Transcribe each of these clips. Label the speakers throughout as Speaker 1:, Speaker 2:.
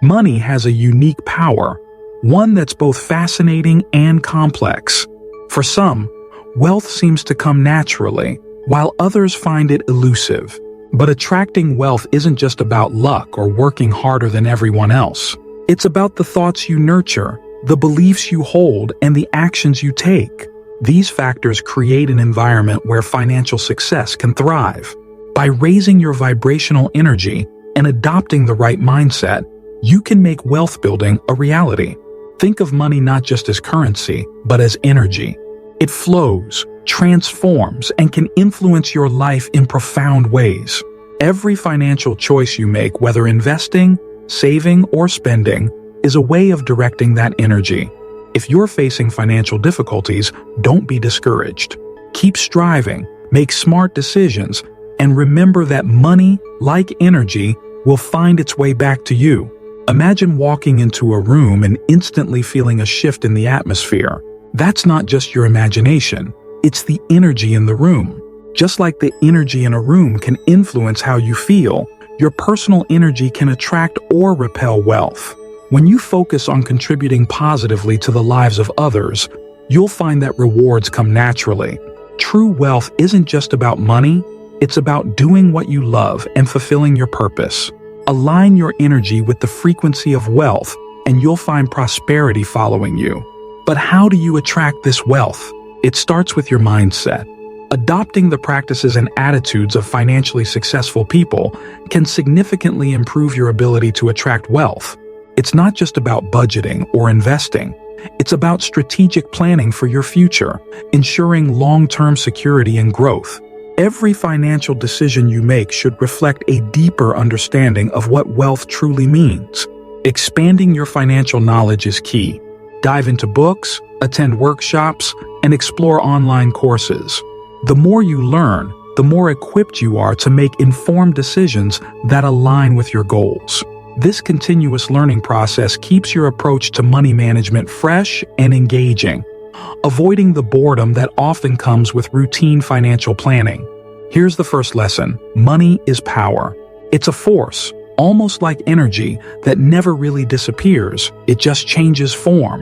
Speaker 1: Money has a unique power, one that's both fascinating and complex. For some, wealth seems to come naturally, while others find it elusive. But attracting wealth isn't just about luck or working harder than everyone else. It's about the thoughts you nurture, the beliefs you hold, and the actions you take. These factors create an environment where financial success can thrive. By raising your vibrational energy and adopting the right mindset, you can make wealth building a reality. Think of money not just as currency, but as energy. It flows, transforms, and can influence your life in profound ways. Every financial choice you make, whether investing, saving, or spending, is a way of directing that energy. If you're facing financial difficulties, don't be discouraged. Keep striving, make smart decisions, and remember that money, like energy, will find its way back to you. Imagine walking into a room and instantly feeling a shift in the atmosphere. That's not just your imagination, it's the energy in the room. Just like the energy in a room can influence how you feel, your personal energy can attract or repel wealth. When you focus on contributing positively to the lives of others, you'll find that rewards come naturally. True wealth isn't just about money, it's about doing what you love and fulfilling your purpose. Align your energy with the frequency of wealth, and you'll find prosperity following you. But how do you attract this wealth? It starts with your mindset. Adopting the practices and attitudes of financially successful people can significantly improve your ability to attract wealth. It's not just about budgeting or investing. It's about strategic planning for your future, ensuring long-term security and growth. Every financial decision you make should reflect a deeper understanding of what wealth truly means. Expanding your financial knowledge is key. Dive into books, attend workshops, and explore online courses. The more you learn, the more equipped you are to make informed decisions that align with your goals. This continuous learning process keeps your approach to money management fresh and engaging, avoiding the boredom that often comes with routine financial planning. Here's the first lesson. Money is power. It's a force, almost like energy, that never really disappears. It just changes form.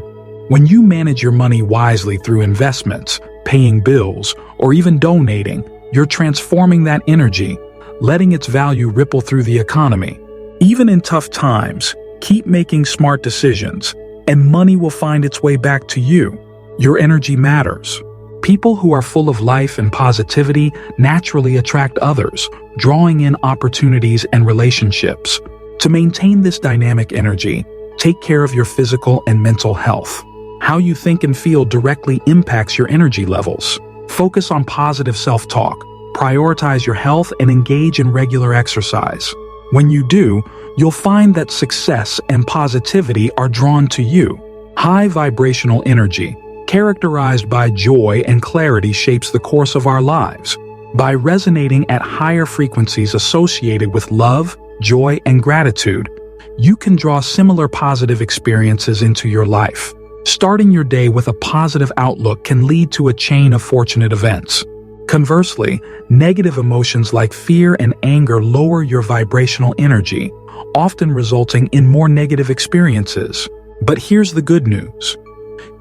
Speaker 1: When you manage your money wisely through investments, paying bills, or even donating, you're transforming that energy, letting its value ripple through the economy. Even in tough times, keep making smart decisions, and money will find its way back to you. Your energy matters. People who are full of life and positivity naturally attract others, drawing in opportunities and relationships. To maintain this dynamic energy, take care of your physical and mental health. How you think and feel directly impacts your energy levels. Focus on positive self-talk, prioritize your health, and engage in regular exercise. When you do, you'll find that success and positivity are drawn to you. High vibrational energy, characterized by joy and clarity, shapes the course of our lives. By resonating at higher frequencies associated with love, joy, and gratitude, you can draw similar positive experiences into your life. Starting your day with a positive outlook can lead to a chain of fortunate events. Conversely, negative emotions like fear and anger lower your vibrational energy, often resulting in more negative experiences. But here's the good news.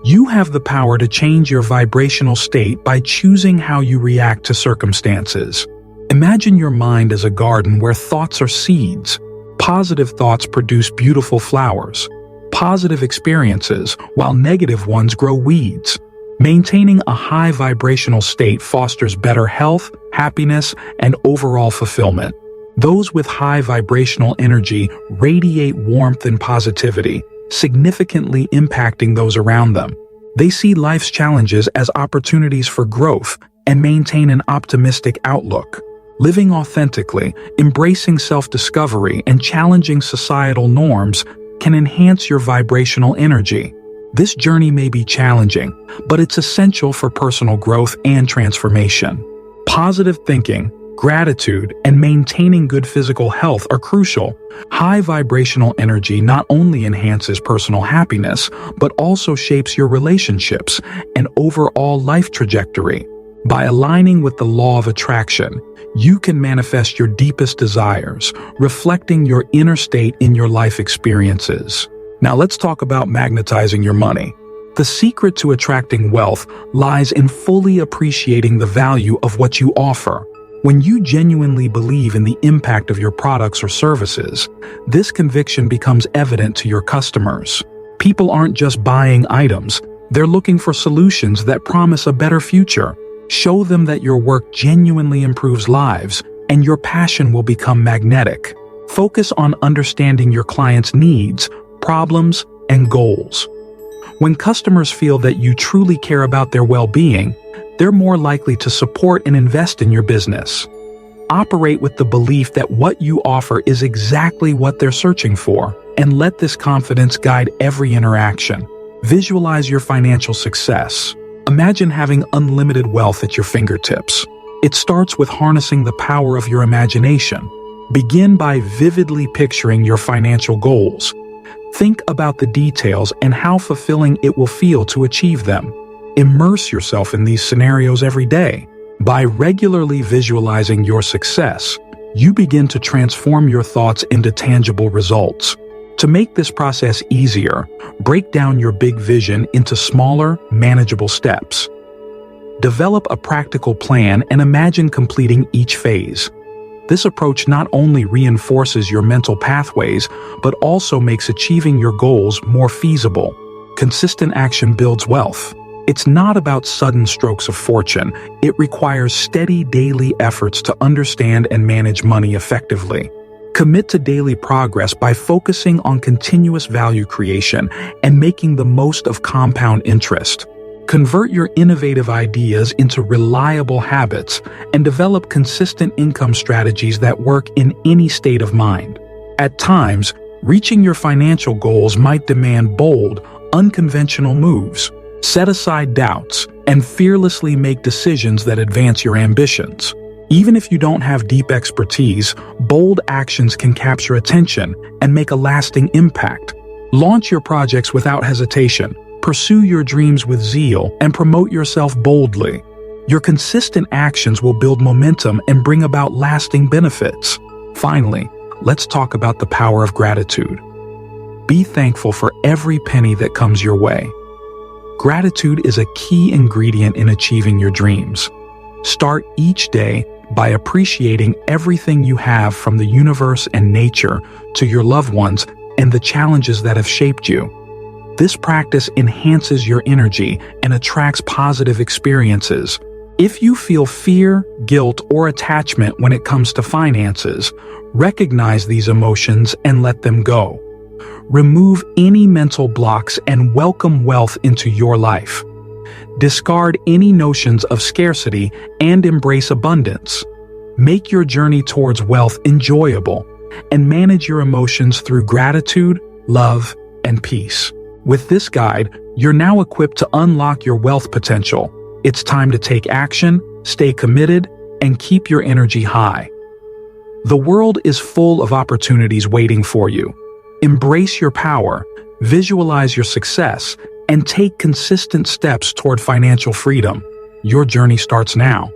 Speaker 1: You have the power to change your vibrational state by choosing how you react to circumstances. Imagine your mind as a garden where thoughts are seeds. Positive thoughts produce beautiful flowers, positive experiences, while negative ones grow weeds. Maintaining a high vibrational state fosters better health, happiness, and overall fulfillment. Those with high vibrational energy radiate warmth and positivity, significantly impacting those around them. They see life's challenges as opportunities for growth and maintain an optimistic outlook. Living authentically, embracing self-discovery, and challenging societal norms can enhance your vibrational energy. This journey may be challenging, but it's essential for personal growth and transformation. Positive thinking, gratitude, and maintaining good physical health are crucial. High vibrational energy not only enhances personal happiness, but also shapes your relationships and overall life trajectory. By aligning with the law of attraction, you can manifest your deepest desires, reflecting your inner state in your life experiences. Now let's talk about magnetizing your money. The secret to attracting wealth lies in fully appreciating the value of what you offer. When you genuinely believe in the impact of your products or services, this conviction becomes evident to your customers. People aren't just buying items, they're looking for solutions that promise a better future. Show them that your work genuinely improves lives, and your passion will become magnetic. Focus on understanding your clients' needs, problems, and goals. When customers feel that you truly care about their well-being, they're more likely to support and invest in your business. Operate with the belief that what you offer is exactly what they're searching for, and let this confidence guide every interaction. Visualize your financial success. Imagine having unlimited wealth at your fingertips. It starts with harnessing the power of your imagination. Begin by vividly picturing your financial goals. Think about the details and how fulfilling it will feel to achieve them. Immerse yourself in these scenarios every day. By regularly visualizing your success, you begin to transform your thoughts into tangible results. To make this process easier, break down your big vision into smaller, manageable steps. Develop a practical plan and imagine completing each phase. This approach not only reinforces your mental pathways, but also makes achieving your goals more feasible. Consistent action builds wealth. It's not about sudden strokes of fortune. It requires steady daily efforts to understand and manage money effectively. Commit to daily progress by focusing on continuous value creation and making the most of compound interest. Convert your innovative ideas into reliable habits and develop consistent income strategies that work in any state of mind. At times, reaching your financial goals might demand bold, unconventional moves. Set aside doubts and fearlessly make decisions that advance your ambitions. Even if you don't have deep expertise, bold actions can capture attention and make a lasting impact. Launch your projects without hesitation, pursue your dreams with zeal, and promote yourself boldly. Your consistent actions will build momentum and bring about lasting benefits. Finally, let's talk about the power of gratitude. Be thankful for every penny that comes your way. Gratitude is a key ingredient in achieving your dreams. Start each day by appreciating everything you have, from the universe and nature to your loved ones and the challenges that have shaped you. This practice enhances your energy and attracts positive experiences. If you feel fear, guilt, or attachment when it comes to finances, recognize these emotions and let them go. Remove any mental blocks and welcome wealth into your life. Discard any notions of scarcity and embrace abundance. Make your journey towards wealth enjoyable and manage your emotions through gratitude, love, and peace. With this guide, you're now equipped to unlock your wealth potential. It's time to take action, stay committed, and keep your energy high. The world is full of opportunities waiting for you. Embrace your power, visualize your success, and take consistent steps toward financial freedom. Your journey starts now.